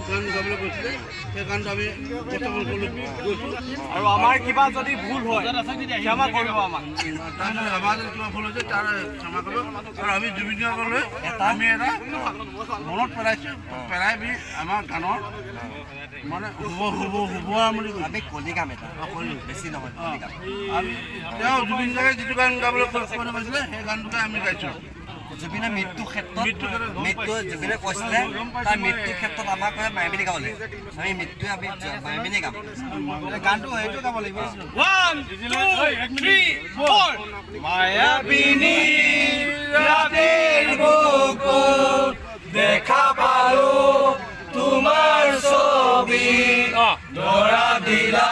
গান গাবলৈ গৈছিলে সেই গানটো আমি উপস্থাপন গৈছোঁ আৰু আমাৰ কিবা যদি ভুল হয় ক্ষমা কৰিব আমাক আমাৰ যদি কিবা ভুল হৈছে তাৰ ক্ষমা কৰিব আৰু আমি জুবিন গাৰ্গলৈ আমি এটা মনত পেলাইছোঁ পেলাই আমি আমাৰ গানৰ মানে বুলি আমি কলি গাম এটা বেছি নহয় আমি তেওঁ জুবিন গাৰ্গে যিটো গান গাবলৈ কৈছিলে সেই গানটোকে আমি গাইছোঁ জুবিনৰ মৃত্যুৰ ক্ষেত্ৰত জুবিনে কৈছিলে তাৰ মৃত্যুৰ ক্ষেত্ৰত আমাক মায়াবিনী গাবলৈ আমি মৃত্যুৱে আমি মায়াবিনী গাম গানটো সেইটো গাব লাগিব 1 2 3 4 মায়াবিনী ৰাতিৰ বুকুত দেখা পালো তোমাৰ ছবি ধৰা দিলা